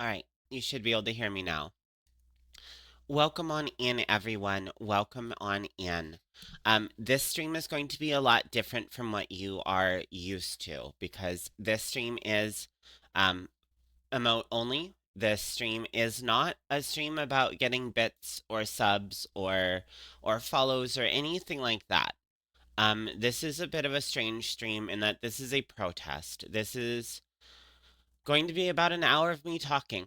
All right, you should be able to hear me now. Welcome on in, everyone. Welcome on in. This stream is going to be a lot different from what you are used to because this stream is um, emote only. This stream is not a stream about getting bits or subs or follows or anything like that. This is a bit of a strange stream in that this is a protest. This is going to be about an hour of me talking.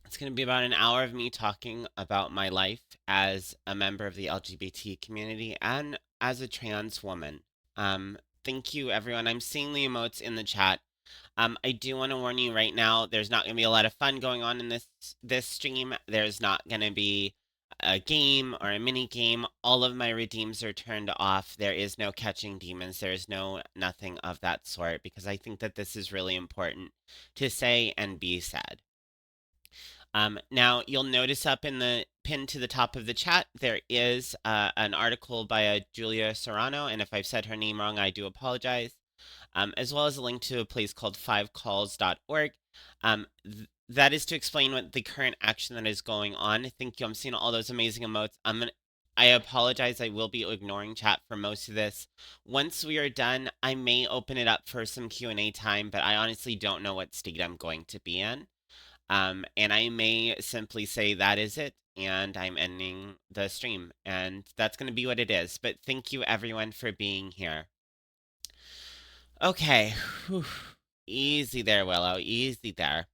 It's going to be about an hour of me talking about my life as a member of the LGBT community and as a trans woman. Thank you, everyone. I'm seeing the emotes in the chat. I do want to warn you right now, there's not going to be a lot of fun going on in this stream. There's not going to be a game or a mini game. All of my redeems are turned off. There is no catching demons. There is no nothing of that sort because I think that this is really important to say and be said. Now, you'll notice up in the pin to the top of the chat, there is an article by a Julia Serano, and if I've said her name wrong, I do apologize, as well as a link to a place called fivecalls.org. That is to explain what the current action that is going on. Thank you. I'm seeing all those amazing emotes. I apologize. I will be ignoring chat for most of this. Once we are done, I may open it up for some Q&A time, but I honestly don't know what state I'm going to be in. And I may simply say that is it, and I'm ending the stream, and that's going to be what it is. But thank you everyone for being here. Okay, whew. Easy there, Willow, easy there.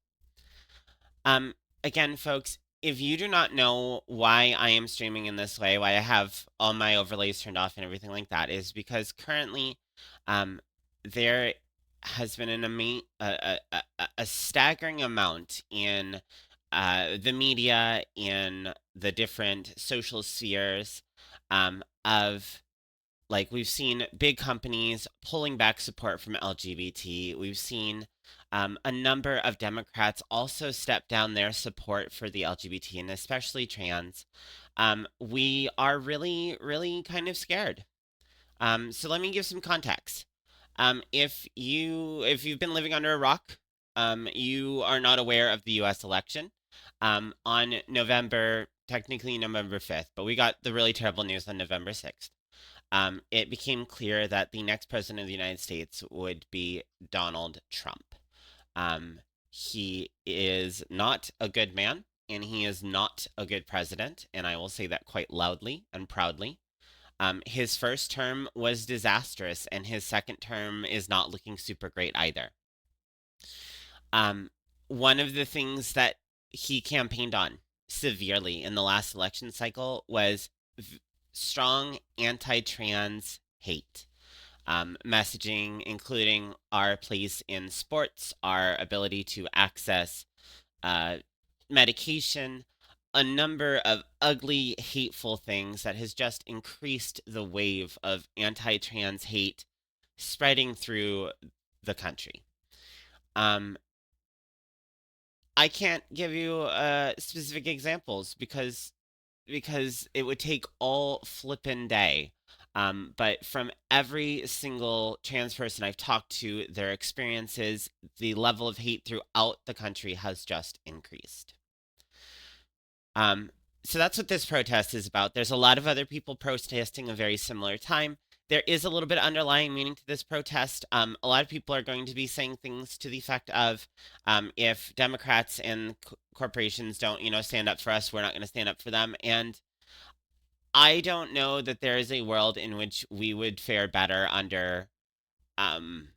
Again, folks, if you do not know why I am streaming in this way, why I have all my overlays turned off and everything like that, is because currently, there has been a staggering amount in the media, in the different social spheres, of like we've seen big companies pulling back support from LGBT. We've seen a number of Democrats also step down their support for the LGBT and especially trans. We are really, really kind of scared. So let me give some context. If you've been living under a rock, you are not aware of the U.S. election. On technically November 5th, but we got the really terrible news on November 6th. It became clear that the next president of the United States would be Donald Trump. He is not a good man, and he is not a good president, and I will say that quite loudly and proudly. His first term was disastrous, and his second term is not looking super great either. One of the things that he campaigned on severely in the last election cycle was strong anti-trans hate. Messaging, including our place in sports, our ability to access medication, a number of ugly, hateful things that has just increased the wave of anti trans hate spreading through the country. I can't give you specific examples because it would take all flippin' day. But from every single trans person I've talked to, their experiences, the level of hate throughout the country has just increased. So that's what this protest is about. There's a lot of other people protesting a very similar time. There is a little bit of underlying meaning to this protest. A lot of people are going to be saying things to the effect of, if Democrats and corporations don't, stand up for us, we're not going to stand up for them. And I don't know that there is a world in which we would fare better under um,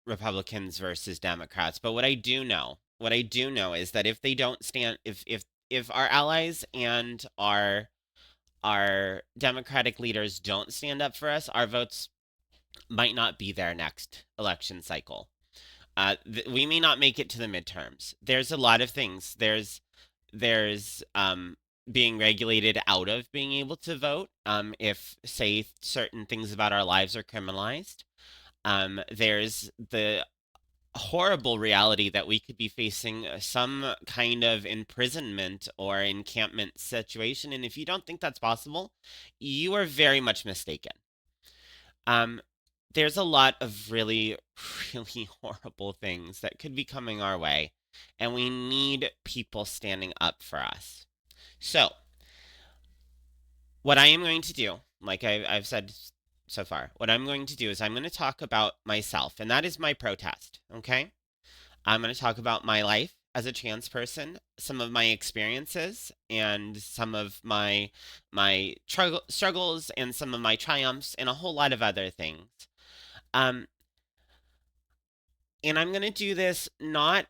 Republicans versus Democrats. But what I do know is that if they don't stand, if our allies and our Democratic leaders don't stand up for us, our votes might not be there next election cycle. We may not make it to the midterms. There's a lot of things. There's being regulated out of being able to vote, if say certain things about our lives are criminalized. There's the horrible reality that we could be facing some kind of imprisonment or encampment situation. And if you don't think that's possible, you are very much mistaken. There's a lot of really, really horrible things that could be coming our way. and we need people standing up for us. So, what I am going to do, like I've said so far, what I'm going to do is I'm going to talk about myself, and that is my protest, okay? I'm going to talk about my life as a trans person, some of my experiences, and some of my struggles, and some of my triumphs, and a whole lot of other things. Um, and I'm going to do this not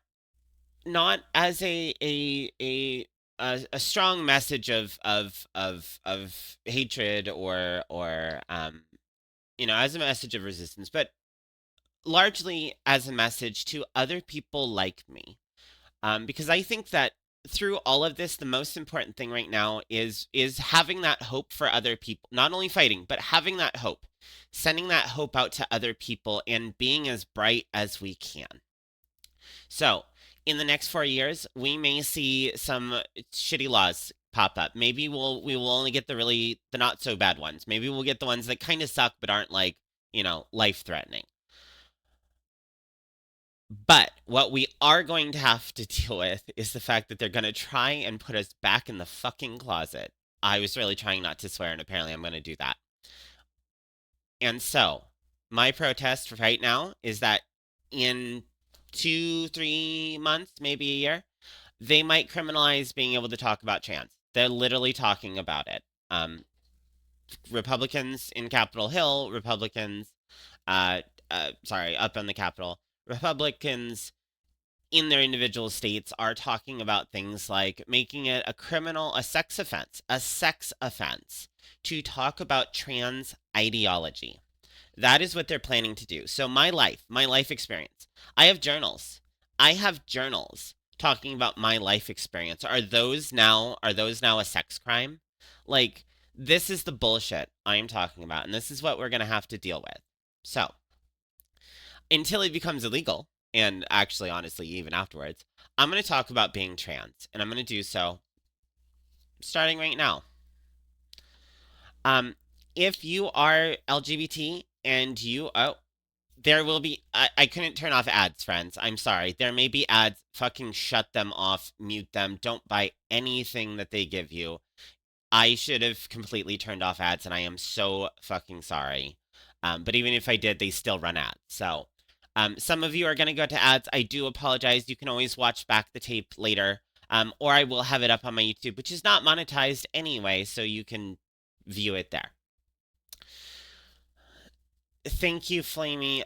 as a strong message of hatred or as a message of resistance, but largely as a message to other people like me. Because I think that through all of this, the most important thing right now is having that hope for other people, not only fighting, but having that hope, sending that hope out to other people, and being as bright as we can. So, in the next 4 years, we may see some shitty laws pop up. Maybe we will only get the not so bad ones. Maybe we'll get the ones that kind of suck but aren't like, life threatening. But what we are going to have to deal with is the fact that they're going to try and put us back in the fucking closet. I was really trying not to swear, and apparently I'm going to do that. And so, my protest right now is that in 2, 3 months, maybe a year, they might criminalize being able to talk about trans. They're literally talking about it. Republicans in Capitol Hill, up on the Capitol, Republicans in their individual states are talking about things like making it a sex offense to talk about trans ideology. That is what they're planning to do. So my life experience. I have journals. I have journals talking about my life experience. Are those now a sex crime? Like, this is the bullshit I am talking about, and this is what we're going to have to deal with. So, until it becomes illegal, and actually, honestly, even afterwards, I'm going to talk about being trans, and I'm going to do so starting right now. If you are LGBT and there will be, I couldn't turn off ads, friends. I'm sorry. There may be ads. Fucking shut them off, mute them. Don't buy anything that they give you. I should have completely turned off ads, and I am so fucking sorry. But even if I did, they still run ads. So, some of you are going to go to ads. I do apologize. You can always watch back the tape later. Or I will have it up on my YouTube, which is not monetized anyway, so you can view it there. Thank you, Flamey.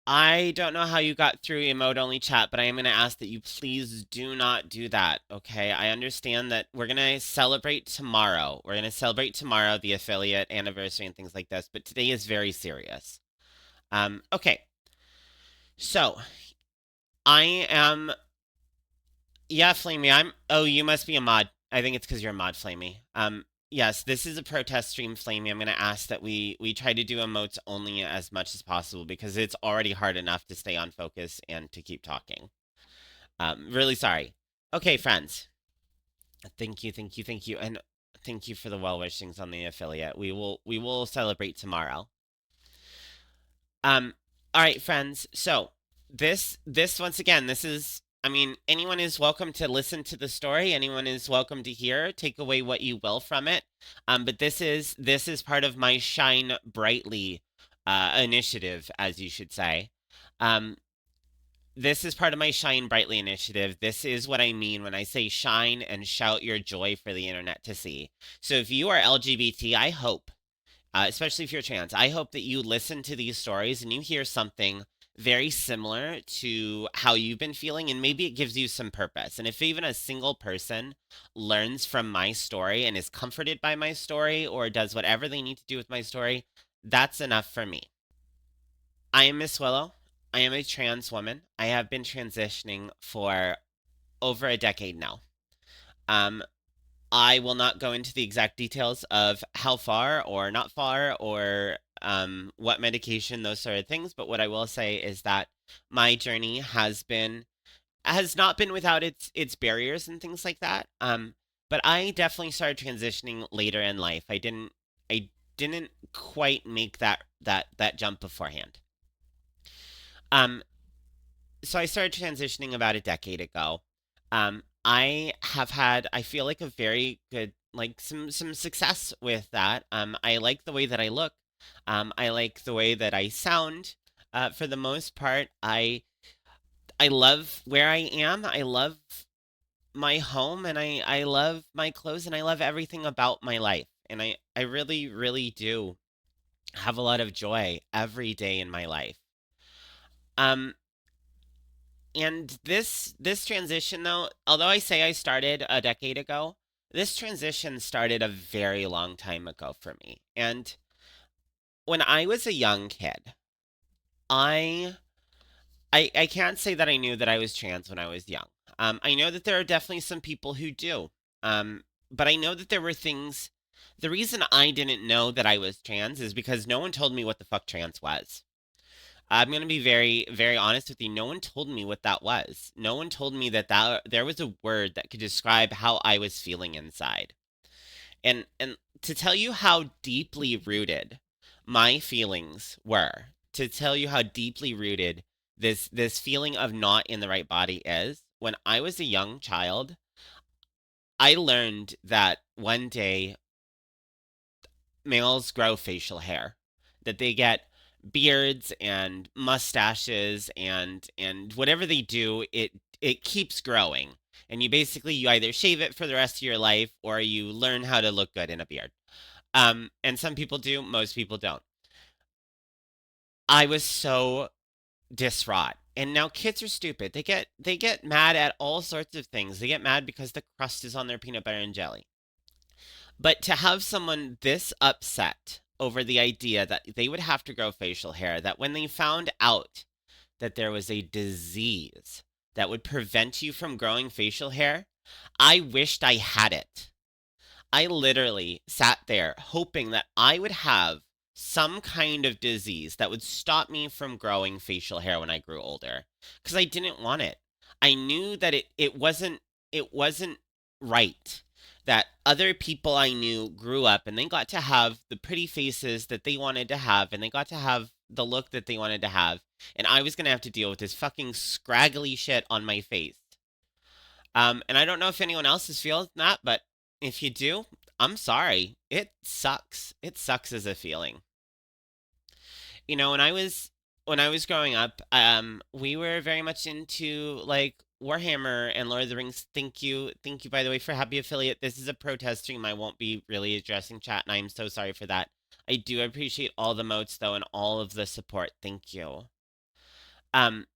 I don't know how you got through emote only chat, but I am going to ask that you please do not do that, okay? I understand that we're going to celebrate tomorrow. We're going to celebrate tomorrow the affiliate anniversary and things like this, but today is very serious. Okay. So, I am... Yeah, Flamey, Oh, you must be a mod. I think it's because you're a mod, Flamey. Yes, this is a protest stream, Flamey. I'm going to ask that we try to do emotes only as much as possible because it's already hard enough to stay on focus and to keep talking. Really sorry. Okay, friends. Thank you, thank you, thank you, and thank you for the well wishings on the affiliate. We will celebrate tomorrow. All right, friends. So this once again, this is. I mean, anyone is welcome to listen to the story. Anyone is welcome to hear. Take away what you will from it. But this is part of my Shine Brightly initiative, as you should say. This is part of my Shine Brightly initiative. This is what I mean when I say shine and shout your joy for the internet to see. So if you are LGBT, I hope, especially if you're trans, I hope that you listen to these stories and you hear something very similar to how you've been feeling, and maybe it gives you some purpose. And if even a single person learns from my story and is comforted by my story or does whatever they need to do with my story, that's enough for me. I am Miss Willow. I am a trans woman. I have been transitioning for over a decade now. I will not go into the exact details of how far or not far or what medication, those sort of things. But what I will say is that my journey has not been without its barriers and things like that. But I definitely started transitioning later in life. I didn't quite make that jump beforehand. Um, So I started transitioning about a decade ago. I have had, I feel like a very good, like some success with that. I like the way that I look. I like the way that I sound. For the most part, I love where I am. I love my home, and I love my clothes, and I love everything about my life. And I really, really do have a lot of joy every day in my life. Um, And this transition though, although I say I started a decade ago, this transition started a very long time ago for me. And when I was a young kid, I I can't say that I knew that I was trans when I was young. I know that there are definitely some people who do. But I know that there were things. The reason I didn't know that I was trans is because no one told me what the fuck trans was. I'm going to be very, very honest with you. No one told me what that was. No one told me that there was a word that could describe how I was feeling inside. And to tell you how deeply rooted my feelings were, to tell you how deeply rooted this feeling of not in the right body is, when I was a young child, I learned that one day males grow facial hair, that they get beards and mustaches and whatever they do, it keeps growing. And you either shave it for the rest of your life or you learn how to look good in a beard. And some people do, most people don't. I was so distraught. And now kids are stupid. They get mad at all sorts of things. They get mad because the crust is on their peanut butter and jelly. But to have someone this upset over the idea that they would have to grow facial hair, that when they found out that there was a disease that would prevent you from growing facial hair, I wished I had it. I literally sat there hoping that I would have some kind of disease that would stop me from growing facial hair when I grew older, because I didn't want it. I knew that it wasn't right that other people I knew grew up and they got to have the pretty faces that they wanted to have and they got to have the look that they wanted to have, and I was going to have to deal with this fucking scraggly shit on my face. And I don't know if anyone else is feeling that, but if you do, I'm sorry. It sucks. It sucks as a feeling. When I was growing up, we were very much into like Warhammer and Lord of the Rings. Thank you, by the way, for happy affiliate. This is a protest stream. I won't be really addressing chat, and I'm so sorry for that. I do appreciate all the motes though and all of the support. Thank you. Um,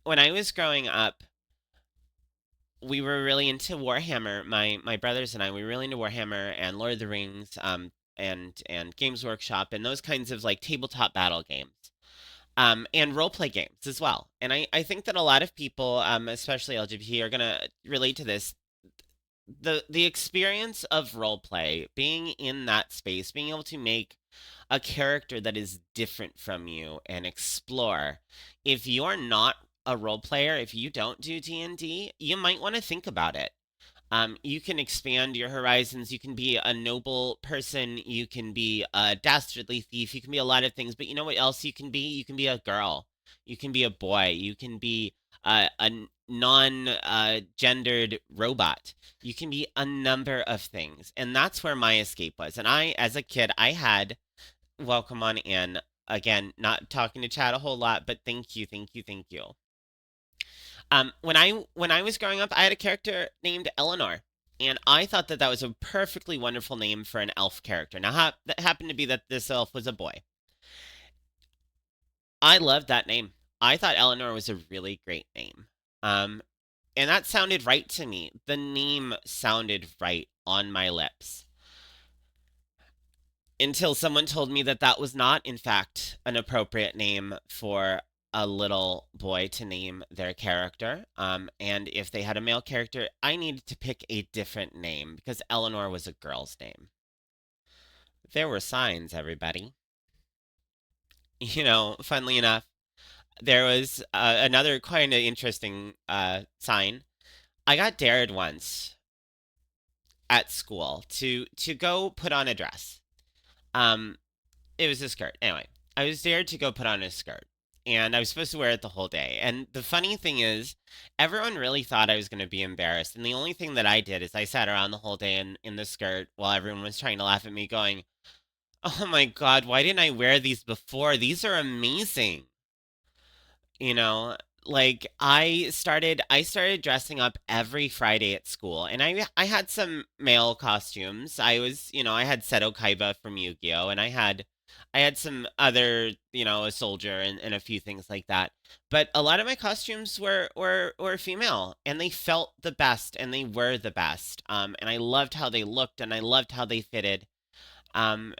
when I was growing up, we were really into Warhammer. My brothers and I, we were really into Warhammer and Lord of the Rings, and Games Workshop and those kinds of like tabletop battle games. And role play games as well. And I think that a lot of people, especially LGBT, are gonna relate to this. The experience of role play, being in that space, being able to make a character that is different from you and explore. If you're not a role player, if you don't do D&D, you might want to think about it. You can expand your horizons. You can be a noble person. You can be a dastardly thief. You can be a lot of things. But you know what else you can be? You can be a girl. You can be a boy. You can be a non-gendered robot. You can be a number of things. And that's where my escape was. And I, as a kid, I had welcome on in. Again, not talking to Chad a whole lot, but thank you, thank you, thank you. When I was growing up, I had a character named Eleanor, and I thought that that was a perfectly wonderful name for an elf character. Now, that happened to be that this elf was a boy. I loved that name. I thought Eleanor was a really great name. Um, and that sounded right to me. The name sounded right on my lips until someone told me that that was not, in fact, an appropriate name for a little boy to name their character. And if they had a male character, I needed to pick a different name because Eleanor was a girl's name. There were signs, everybody. Funnily enough, there was another kind of interesting sign. I got dared once at school to go put on a dress. Um, it was a skirt. Anyway, I was dared to go put on a skirt. and I was supposed to wear it the whole day. And the funny thing is, everyone really thought I was going to be embarrassed. And the only thing that I did is I sat around the whole day in the skirt while everyone was trying to laugh at me, going, "Oh my God, why didn't I wear these before? These are amazing." You know, like I started dressing up every Friday at school, and I had some male costumes. I had Seto Kaiba from Yu-Gi-Oh, and I had some other, a soldier and a few things like that. But a lot of my costumes were female, and they felt the best, and they were the best. And I loved how they looked, and I loved how they fitted. And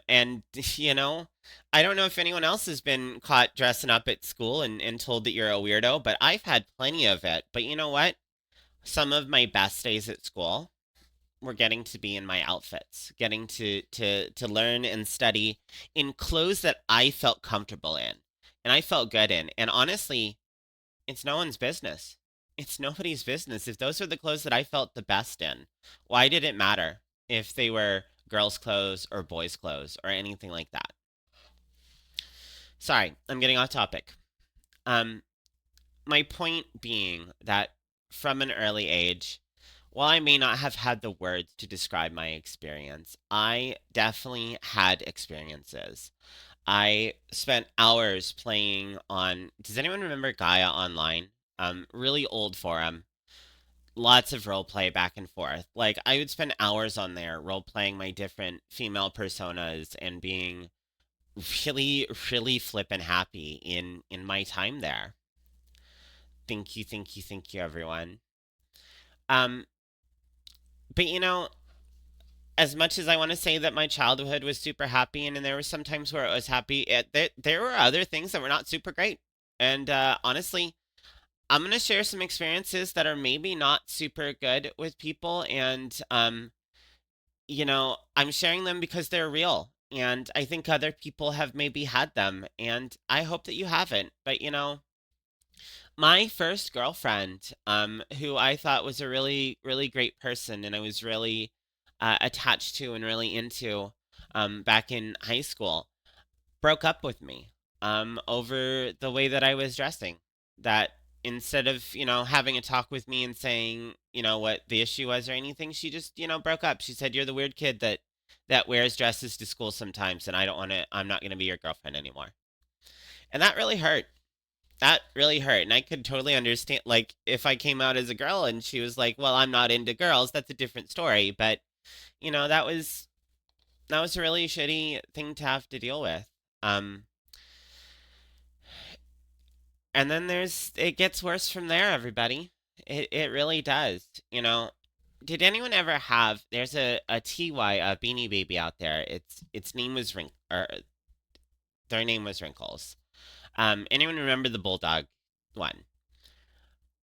I don't know if anyone else has been caught dressing up at school and told that you're a weirdo, but I've had plenty of it. But you know what? Some of my best days at school were getting to be in my outfits, getting to learn and study in clothes that I felt comfortable in and I felt good in. And honestly, it's no one's business. It's nobody's business. If those are the clothes that I felt the best in, why did it matter if they were girls' clothes or boys' clothes or anything like that? Sorry, I'm getting off topic. Um, my point being that from an early age, while I may not have had the words to describe my experience, I definitely had experiences. I spent hours playing on. Does anyone remember Gaia Online? Really old forum. Lots of role play back and forth. Like I would spend hours on there role playing my different female personas and being really, really flippin' happy in my time there. Thank you, thank you, thank you, everyone. Um, but as much as I want to say that my childhood was super happy, and there were some times where it was happy, there were other things that were not super great. And honestly, I'm gonna share some experiences that are maybe not super good with people, and I'm sharing them because they're real. And I think other people have maybe had them, and I hope that you haven't. But my first girlfriend, who I thought was a really, really great person, and I was really attached to and really into, back in high school, broke up with me, over the way that I was dressing. That instead of, having a talk with me and saying, what the issue was or anything, she just, broke up. She said, "You're the weird kid that wears dresses to school sometimes, and I'm not going to be your girlfriend anymore." And that really hurt. That really hurt. And I could totally understand, like, if I came out as a girl and she was like, "Well, I'm not into girls," that's a different story. But, that was a really shitty thing to have to deal with. Um, and then it gets worse from there, everybody. It really does. Did anyone ever have, there's a TY, a Beanie Baby out there. Its name was or their name was Wrinkles. Anyone remember the Bulldog one?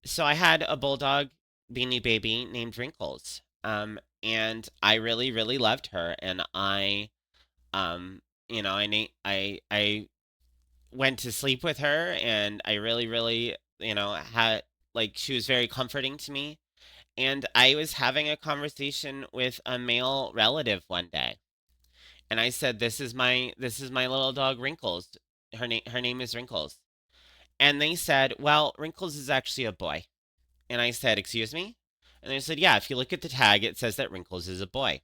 So I had a Bulldog Beanie Baby named Wrinkles. And I really, really loved her, and um, I went to sleep with her, and I really, really, had, like, she was very comforting to me. And I was having a conversation with a male relative one day, and I said, "This is my little dog Wrinkles. Her name is Wrinkles." And they said, "Well, Wrinkles is actually a boy." And I said, "Excuse me?" And they said, "Yeah, if you look at the tag, it says that Wrinkles is a boy."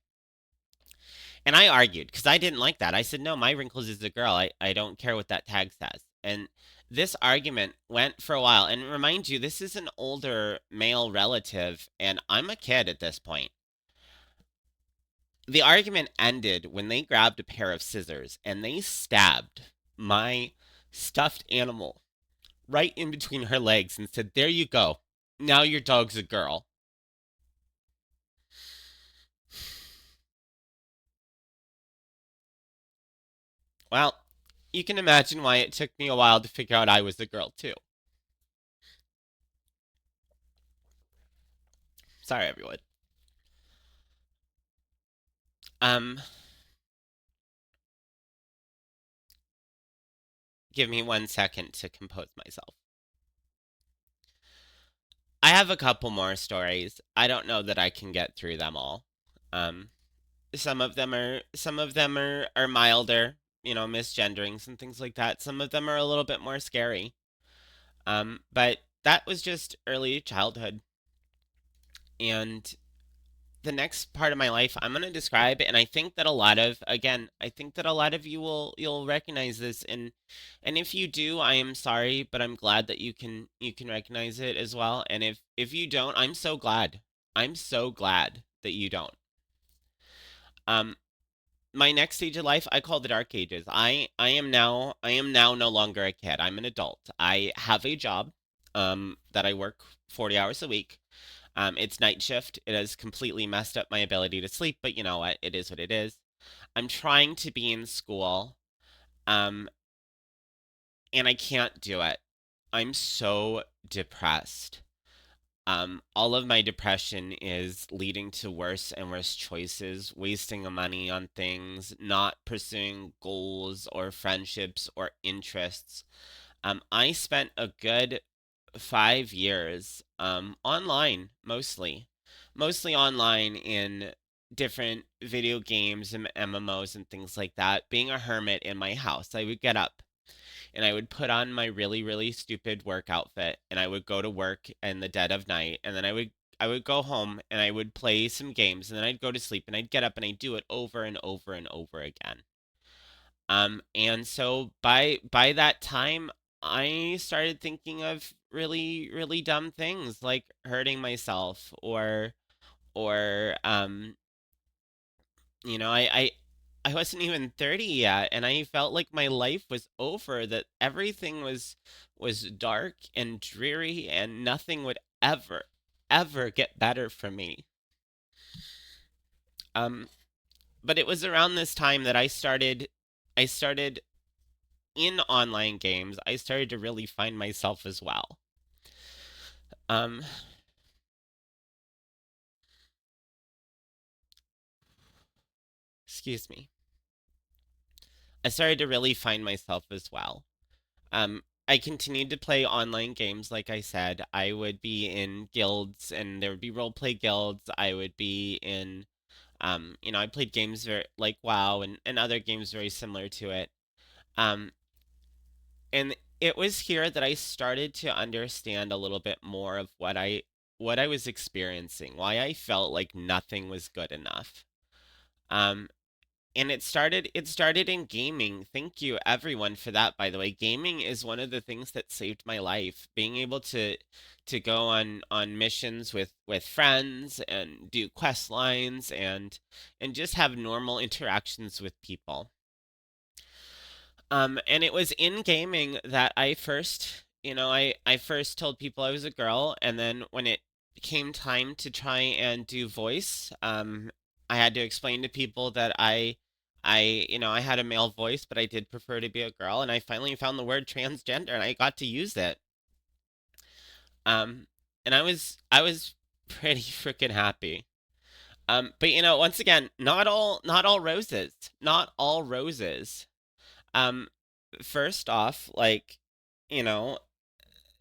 And I argued because I didn't like that. I said, "No, my Wrinkles is a girl. I don't care what that tag says." And this argument went for a while. And remind you, this is an older male relative, and I'm a kid at this point. The argument ended when they grabbed a pair of scissors and they stabbed my stuffed animal right in between her legs and said, "There you go. Now your dog's a girl." Well, you can imagine why it took me a while to figure out I was a girl, too. Sorry, everyone. Um, Give me 1 second to compose myself. I have a couple more stories. I don't know that I can get through them all. Um, some of them are milder, misgenderings and things like that. Some of them are a little bit more scary. But that was just early childhood. And the next part of my life I'm going to describe, and I think that a lot of, again, I think that a lot of you you'll recognize this, and if you do, I am sorry, but I'm glad that you can recognize it as well. And if you don't, I'm so glad. I'm so glad that you don't. Um, my next stage of life I call the dark ages. I am now no longer a kid. I'm an adult. I have a job that I work 40 hours a week. It's night shift. It has completely messed up my ability to sleep, but you know what? It is what it is. I'm trying to be in school, um, and I can't do it. I'm so depressed. All of my depression is leading to worse and worse choices, wasting of money on things, not pursuing goals or friendships or interests. I spent a good 5 years online, mostly online in different video games and MMOs and things like that, being a hermit in my house. I would get up and I would put on my really, really stupid work outfit and I would go to work in the dead of night, and then I would go home and I would play some games, and then I'd go to sleep and I'd get up and I'd do it over and over and over again. And so by that time, I started thinking of really, really dumb things like hurting myself, or I wasn't even 30 yet, and I felt like my life was over, that everything was dark and dreary and nothing would ever get better for me. Um, but it was around this time that I started in online games. I started to really find myself as well. Um, excuse me. I started to really find myself as well. I continued to play online games, like I said. I would be in guilds, and there would be role play guilds. I would be in, I played games like WoW and other games very similar to it. Um, and it was here that I started to understand a little bit more of what I was experiencing, why I felt like nothing was good enough. Um, and it started in gaming. Thank you everyone for that, by the way. Gaming is one of the things that saved my life. Being able to go on missions with friends and do quest lines and just have normal interactions with people. And it was in gaming that I first told people I was a girl, and then when it came time to try and do voice, I had to explain to people that I had a male voice, but I did prefer to be a girl, and I finally found the word transgender, and I got to use it. Um, and I was pretty freaking happy. But once again, not all roses, not all roses. Um, First off, like, you know,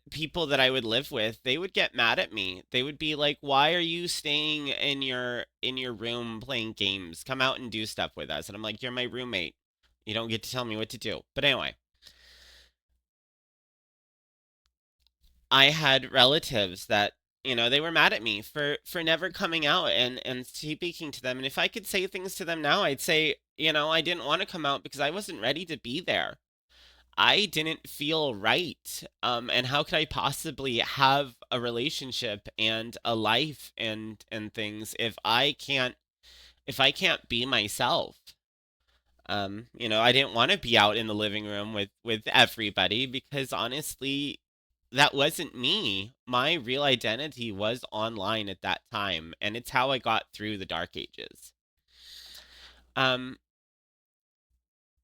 people that I would live with, they would get mad at me. They would be like, "Why are you staying in your room playing games? Come out and do stuff with us." And I'm like, "You're my roommate. You don't get to tell me what to do." But anyway, I had relatives that, they were mad at me for never coming out and speaking to them. And if I could say things to them now, I'd say, I didn't want to come out because I wasn't ready to be there. I didn't feel right. And how could I possibly have a relationship and a life and things if I can't be myself? I didn't want to be out in the living room with everybody, because honestly, that wasn't me. My real identity was online at that time, and it's how I got through the dark ages. Um,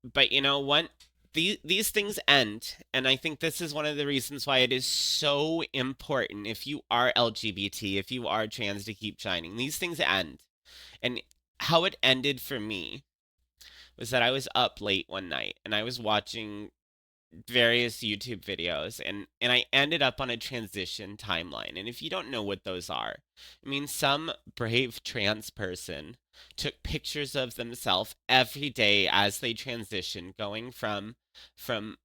but these things end, and I think this is one of the reasons why it is so important, if you are LGBT, if you are trans, to keep shining. These things end. And how it ended for me was that I was up late one night and I was watching various YouTube videos, and I ended up on a transition timeline. And if you don't know what those are, I mean, some brave trans person took pictures of themselves every day as they transitioned, going from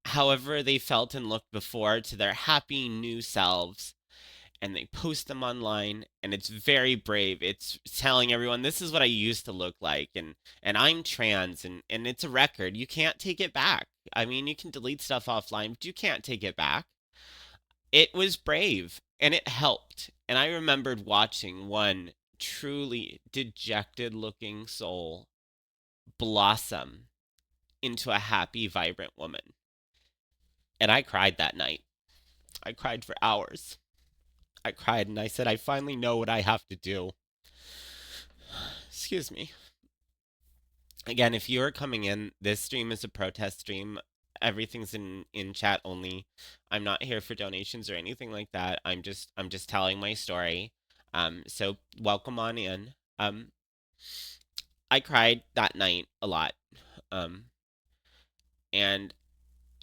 however they felt and looked before to their happy new selves, and they post them online, and it's very brave. It's telling everyone this is what I used to look like, and I'm trans, and it's a record. You can't take it back. I mean, you can delete stuff offline, but you can't take it back. It was brave, and it helped. And I remembered watching one truly dejected looking soul blossom into a happy, vibrant woman. And I cried that night. I cried for hours. I cried and I said, I finally know what I have to do. Excuse me. Again, if you're coming in, this stream is a protest stream. Everything's in chat only. I'm not here for donations or anything like that. I'm just telling my story. So welcome on in. I cried that night a lot. Um, and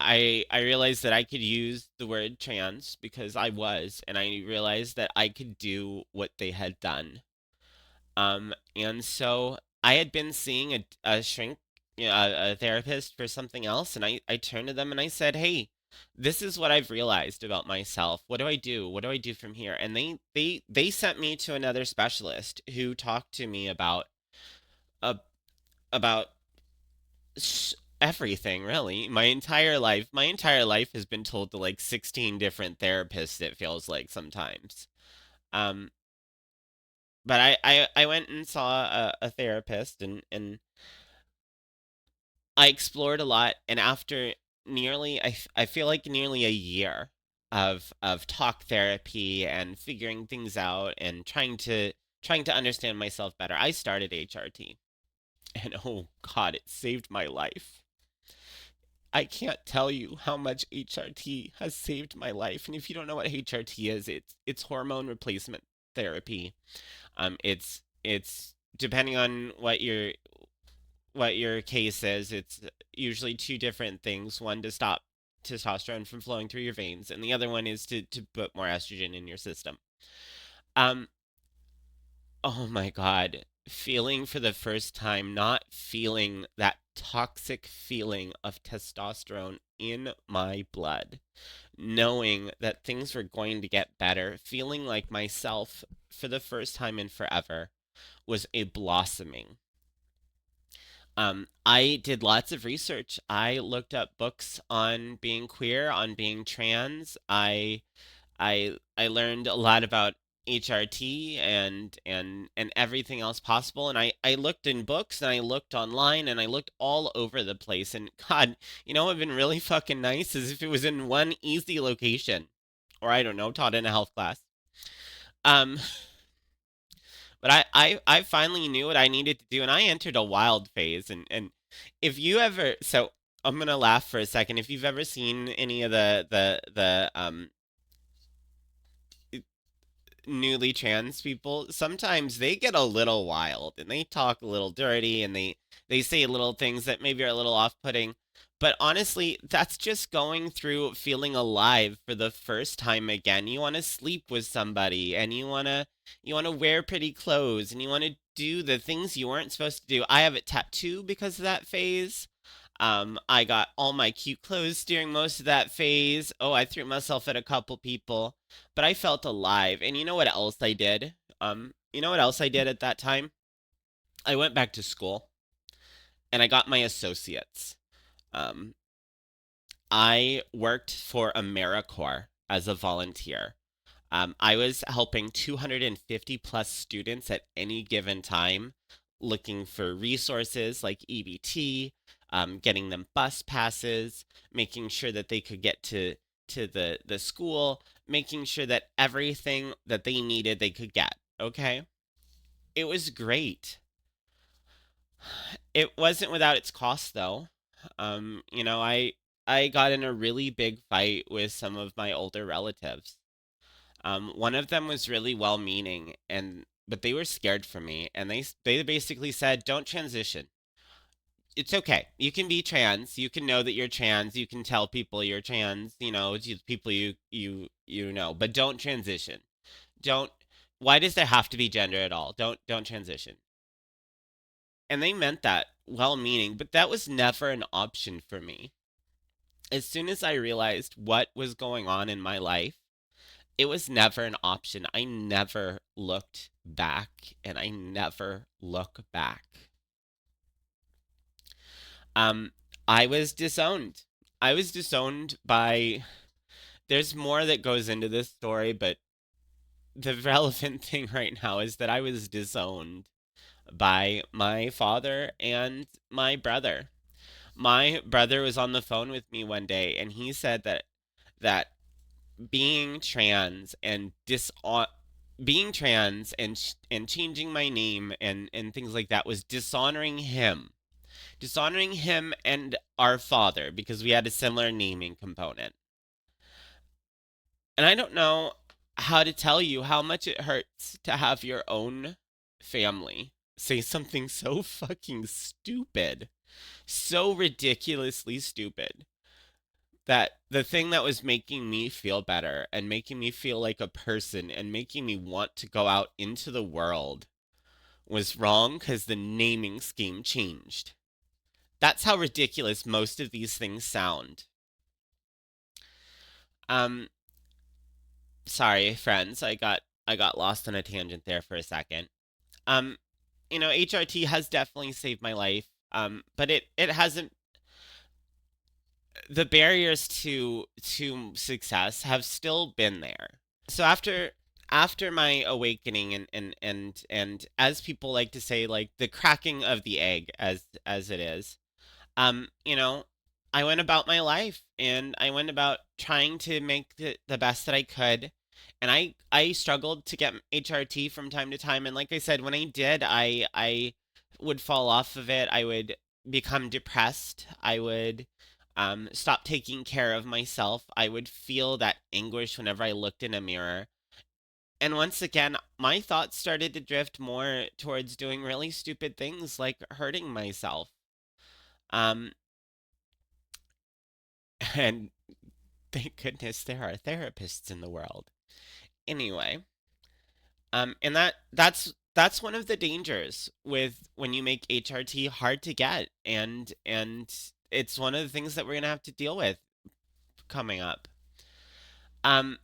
I realized that I could use the word trans because I was, and I realized that I could do what they had done. And so I had been seeing a shrink, a therapist for something else, and I turned to them and I said, "Hey, this is what I've realized about myself. What do I do? What do I do from here?" And they sent me to another specialist who talked to me uh, about everything, really. My entire life has been told to like 16 different therapists, it feels like sometimes. Um, but I went and saw a therapist, and I explored a lot, and after I feel like nearly a year of talk therapy and figuring things out and trying to understand myself better, I started HRT. And oh God, it saved my life. I can't tell you how much HRT has saved my life. And if you don't know what HRT is, it's hormone replacement therapy. It's depending on what your case is, it's usually two different things. One to stop testosterone from flowing through your veins, and the other one is to put more estrogen in your system. Um, oh my God. Feeling for the first time, not feeling that toxic feeling of testosterone in my blood, knowing that things were going to get better, feeling like myself for the first time in forever was a blossoming. I did lots of research. I looked up books on being queer, on being trans. I learned a lot about HRT and everything else possible. And I looked in books and I looked online and I looked all over the place. And God, what would have been really fucking nice is if it was in one easy location. Or I don't know, taught in a health class. Um, but I finally knew what I needed to do, and I entered a wild phase. And if you ever, so I'm gonna laugh for a second. If you've ever seen any of the newly trans people, sometimes they get a little wild and they talk a little dirty and they say little things that maybe are a little off-putting. But honestly, that's just going through feeling alive for the first time again. You want to sleep with somebody and you want to wear pretty clothes and you want to do the things you weren't supposed to do. I have a tattoo because of that phase. I got all my cute clothes during most of that phase. Oh, I threw myself at a couple people, but I felt alive. And you know what else I did? You know what else I did at that time? I went back to school and I got my associates. Um, I worked for AmeriCorps as a volunteer. I was helping 250 plus students at any given time, looking for resources like EBT, getting them bus passes, making sure that they could get to the school, making sure that everything that they needed they could get. Okay, it was great. It wasn't without its cost though. I got in a really big fight with some of my older relatives. One of them was really well-meaning, and but they were scared for me, and they basically said, "Don't transition. It's okay. You can be trans. You can know that you're trans. You can tell people you're trans, to people you know, but don't transition. Don't Why does there have to be gender at all? Don't transition. And they meant that well-meaning, but that was never an option for me. As soon as I realized what was going on in my life, it was never an option. I never looked back, and I never look back. Um, I was disowned. I was disowned by. There's more that goes into this story, but the relevant thing right now is that I was disowned by my father and my brother. My brother was on the phone with me one day, and he said that being trans and being trans and changing my name and things like that was dishonoring him and our father because we had a similar naming component. And I don't know how to tell you how much it hurts to have your own family say something so fucking stupid, so ridiculously stupid, that the thing that was making me feel better and making me feel like a person and making me want to go out into the world was wrong because the naming scheme changed. That's how ridiculous most of these things sound. Um, Sorry, friends, I got lost on a tangent there for a second. Um, HRT has definitely saved my life. But it hasn't. The barriers to success have still been there. So after my awakening and as people like to say, like the cracking of the egg, as it is, um, you know, I went about my life and I went about trying to make the best that I could. And I struggled to get HRT from time to time. And like I said, when I did, I would fall off of it. I would become depressed. I would stop taking care of myself. I would feel that anguish whenever I looked in a mirror. And once again, my thoughts started to drift more towards doing really stupid things like hurting myself. Um, and thank goodness there are therapists in the world. Anyway, and that's one of the dangers with when you make HRT hard to get, and it's one of the things that we're gonna have to deal with coming up. Um,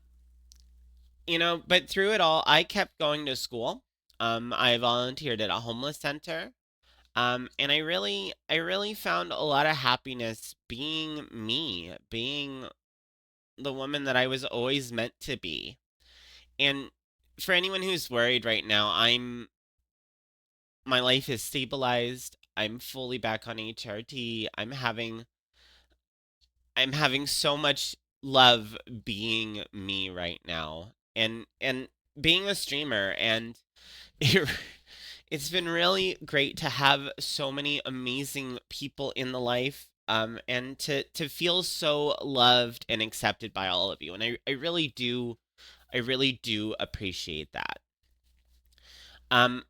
but through it all, I kept going to school. I volunteered at a homeless center. And I really found a lot of happiness being me, being the woman that I was always meant to be. And for anyone who's worried right now, my life is stabilized. I'm fully back on HRT. I'm having so much love being me right now. And being a streamer and it, it's been really great to have so many amazing people in the life and to feel so loved and accepted by all of you. And I really do appreciate that. Um,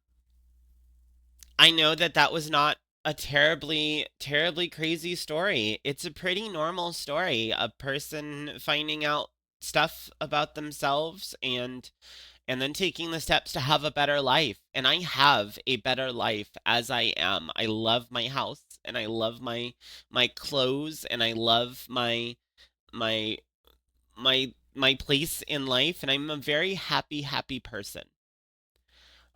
I know that that was not a terribly, terribly crazy story. It's a pretty normal story. A person finding out stuff about themselves and then taking the steps to have a better life. And I have a better life as I am. I love my house and I love my clothes and I love my my place in life and I'm a very happy person.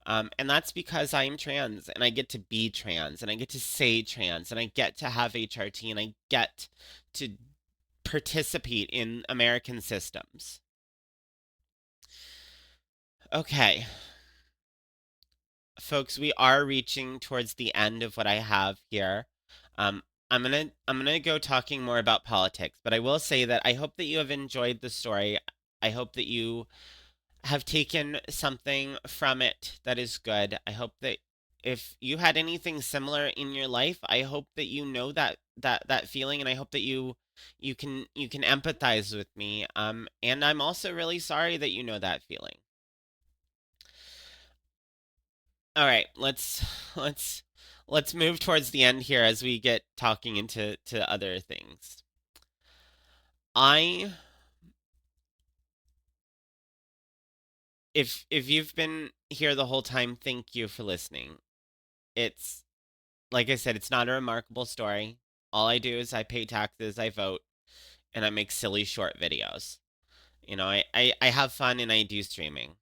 And that's because I'm trans and I get to be trans and I get to say trans and I get to have HRT and I get to participate in American systems. Okay, folks, we are reaching towards the end of what I have here. Um, I'm gonna go talking more about politics, but I will say that I hope that you have enjoyed the story. I hope that you have taken something from it that is good. I hope that if you had anything similar in your life, I hope that you know that feeling, and I hope that you can empathize with me. And I'm also really sorry that you know that feeling. All right, let's let's move towards the end here as we get talking into other things. I if you've been here the whole time, thank you for listening. It's like I said, it's not a remarkable story. All I do is I pay taxes, I vote, and I make silly short videos. I have fun and I do streaming.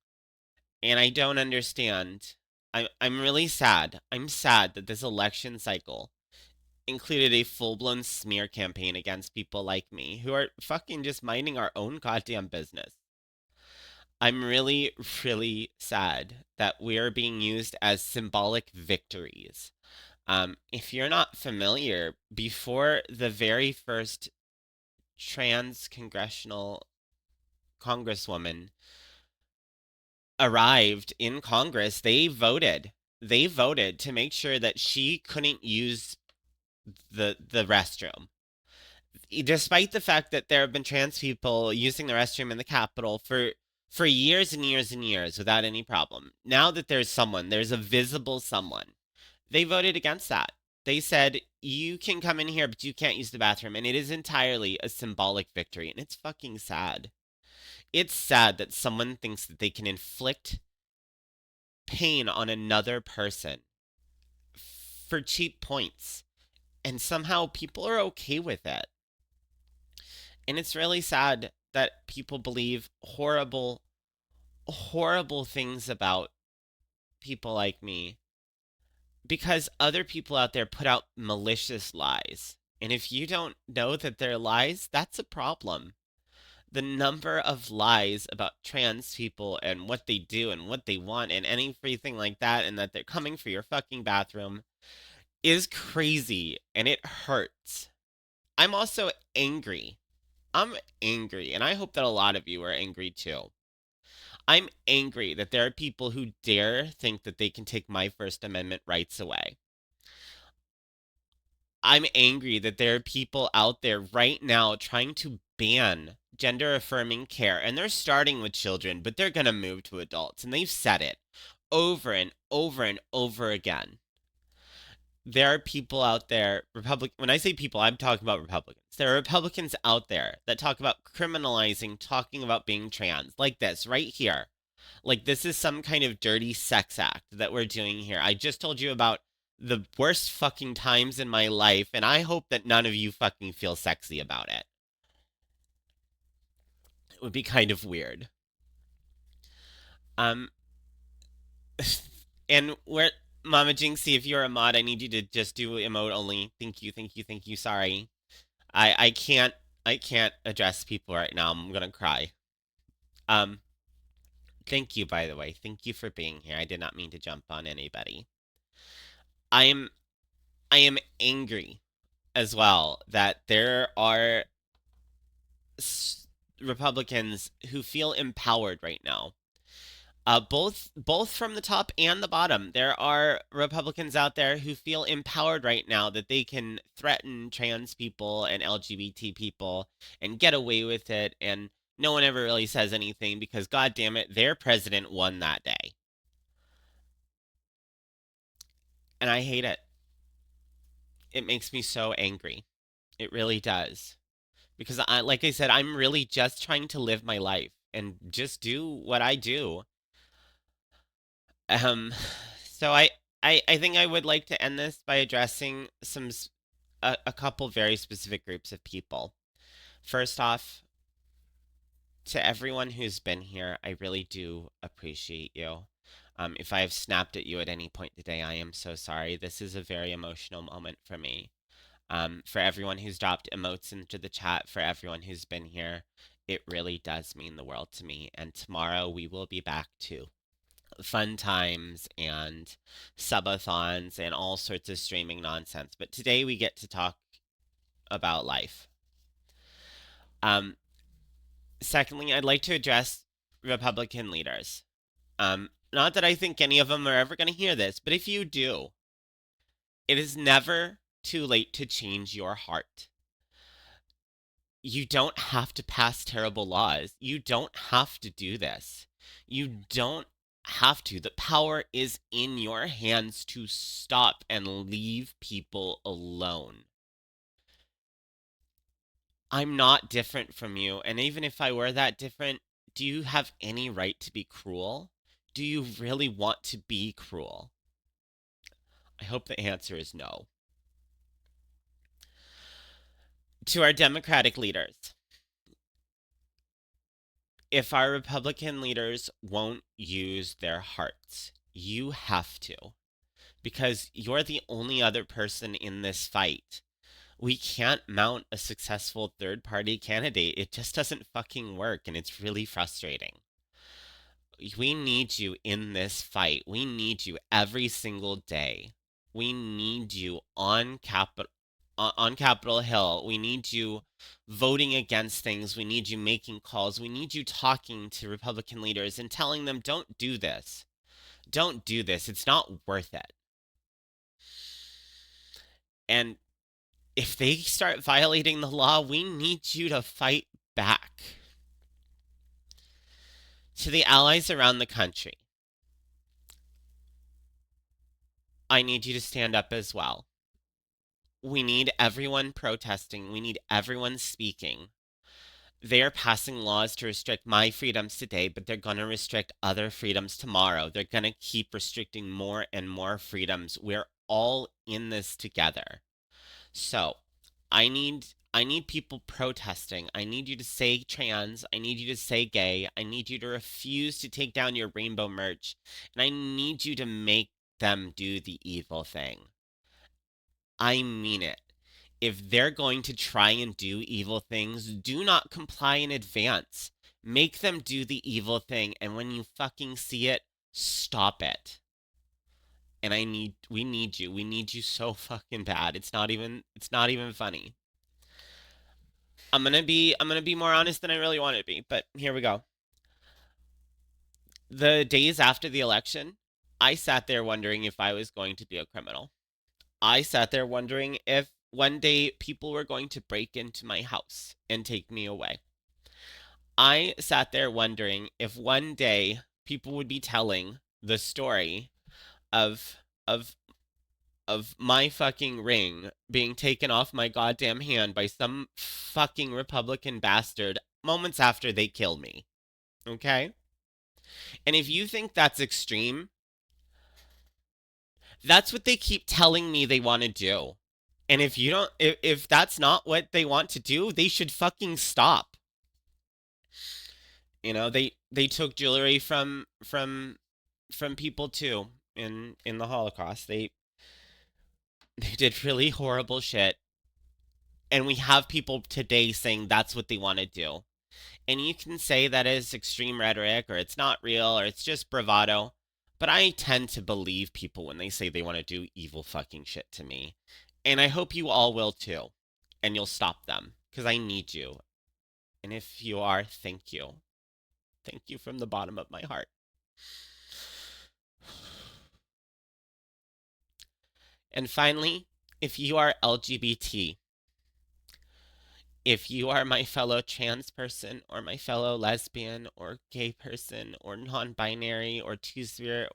And I don't understand. I'm really sad. I'm sad that this election cycle included a full-blown smear campaign against people like me who are fucking just minding our own goddamn business. I'm really, really sad that we are being used as symbolic victories. If you're not familiar, before the very first trans congressional congresswoman arrived in Congress, they voted. They voted to make sure that she couldn't use the restroom. Despite the fact that there have been trans people using the restroom in the Capitol for years and years and years without any problem. Now that there's a visible someone, they voted against that. They said, you can come in here, but you can't use the bathroom. And it is entirely a symbolic victory. And it's fucking sad. It's sad that someone thinks that they can inflict pain on another person for cheap points. And somehow people are okay with it. And it's really sad that people believe horrible, horrible things about people like me because other people out there put out malicious lies. And if you don't know that they're lies, that's a problem. The number of lies about trans people and what they do and what they want and anything like that, and that they're coming for your fucking bathroom, is crazy and it hurts. I'm also angry. I'm angry, and I hope that a lot of you are angry too. I'm angry that there are people who dare think that they can take my First Amendment rights away. I'm angry that there are people out there right now trying to ban gender affirming care, and they're starting with children, but they're going to move to adults, and they've said it over and over and over again. There are people out there, when I say people, I'm talking about Republicans. There are Republicans out there that talk about criminalizing talking about being trans, like this right here. Like this is some kind of dirty sex act that we're doing here. I just told you about the worst fucking times in my life, and I hope that none of you fucking feel sexy about it. It would be kind of weird. Um, and where, Mama Jinxie, if you're a mod, I need you to just do emote only. Thank you, thank you, thank you. Sorry, I can't address people right now. I'm gonna cry. Um, thank you, by the way. Thank you for being here. I did not mean to jump on anybody. I am I am angry as well that there are Republicans who feel empowered right now. Both from the top and the bottom, there are Republicans out there who feel empowered right now that they can threaten trans people and LGBT people and get away with it, and no one ever really says anything because, God damn it, their president won that day, and I hate it. It makes me so angry. It really does. Because like I said, I'm really just trying to live my life and just do what I do. Um, so I think I would like to end this by addressing a couple very specific groups of people. First off, to everyone who's been here, I really do appreciate you. If I have snapped at you at any point today, I am so sorry. This is a very emotional moment for me. For everyone who's dropped emotes into the chat, for everyone who's been here, it really does mean the world to me. And tomorrow we will be back to fun times and subathons and all sorts of streaming nonsense. But today we get to talk about life. Um, Secondly, I'd like to address Republican leaders. Not that I think any of them are ever going to hear this, but if you do, it is never too late to change your heart. You don't have to pass terrible laws. You don't have to do this. You don't have to. The power is in your hands to stop and leave people alone. I'm not different from you, and even if I were that different, do you have any right to be cruel? Do you really want to be cruel? I hope the answer is no. To our Democratic leaders, if our Republican leaders won't use their hearts, you have to, because you're the only other person in this fight. We can't mount a successful third party candidate. It just doesn't fucking work, and it's really frustrating. We need you in this fight. We need you every single day. We need you on Capitol Hill. We need you voting against things. We need you making calls. We need you talking to Republican leaders and telling them, don't do this. Don't do this. It's not worth it. And if they start violating the law, we need you to fight back. To the allies around the country, I need you to stand up as well. We need everyone protesting. We need everyone speaking. They are passing laws to restrict my freedoms today, but they're going to restrict other freedoms tomorrow. They're going to keep restricting more and more freedoms. We're all in this together. So, I need people protesting. I need you to say trans. I need you to say gay. I need you to refuse to take down your rainbow merch. And I need you to make them do the evil thing. I mean it. If they're going to try and do evil things, do not comply in advance. Make them do the evil thing, and when you fucking see it, stop it. And we need you. We need you so fucking bad. It's not even funny. I'm gonna be more honest than I really want to be, but here we go. The days after the election, I sat there wondering if I was going to be a criminal. I sat there wondering if one day people were going to break into my house and take me away. I sat there wondering if one day people would be telling the story of of of my fucking ring being taken off my goddamn hand by some fucking Republican bastard moments after they kill me. Okay? And if you think that's extreme, that's what they keep telling me they want to do. And if you don't if that's not what they want to do, they should fucking stop. They took jewelry from people too in the Holocaust. They did really horrible shit. And we have people today saying that's what they want to do. And you can say that is extreme rhetoric, or it's not real, or it's just bravado. But I tend to believe people when they say they want to do evil fucking shit to me. And I hope you all will too. And you'll stop them. Because I need you. And if you are, thank you. Thank you from the bottom of my heart. And finally, if you are LGBT, if you are my fellow trans person or my fellow lesbian or gay person or non-binary or two-spirit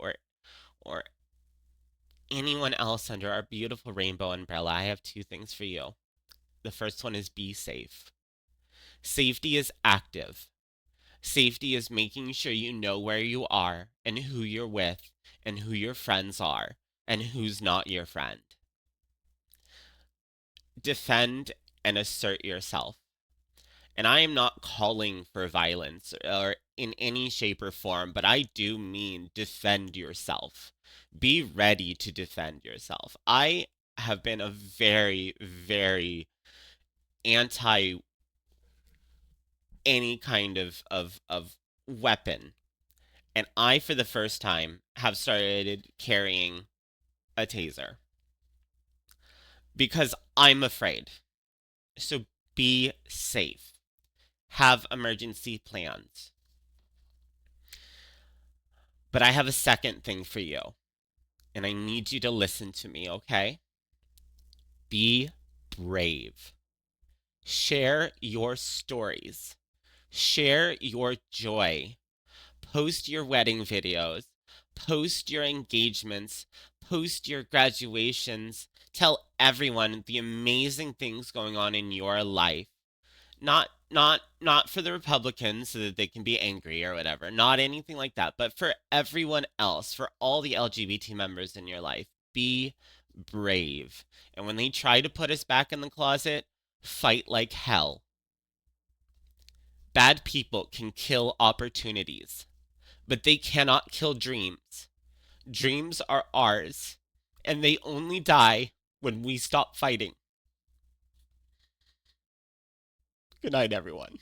or anyone else under our beautiful rainbow umbrella, I have two things for you. The first one is be safe. Safety is active. Safety is making sure you know where you are and who you're with and who your friends are and who's not your friend. Defend and assert yourself. And I am not calling for violence or in any shape or form, but I do mean defend yourself. Be ready to defend yourself. I have been a very, very anti any kind of weapon. And I, for the first time, have started carrying a taser because I'm afraid. So be safe. Have emergency plans. But I have a second thing for you, and I need you to listen to me, okay? Be brave. Share your stories. Share your joy. Post your wedding videos. post your engagements, post your graduations, tell everyone the amazing things going on in your life. Not for the Republicans so that they can be angry or whatever. Not anything like that, but for everyone else, for all the LGBT members in your life. Be brave. And when they try to put us back in the closet, fight like hell. Bad people can kill opportunities, but they cannot kill dreams. Dreams are ours, and they only die when we stop fighting. Good night, everyone.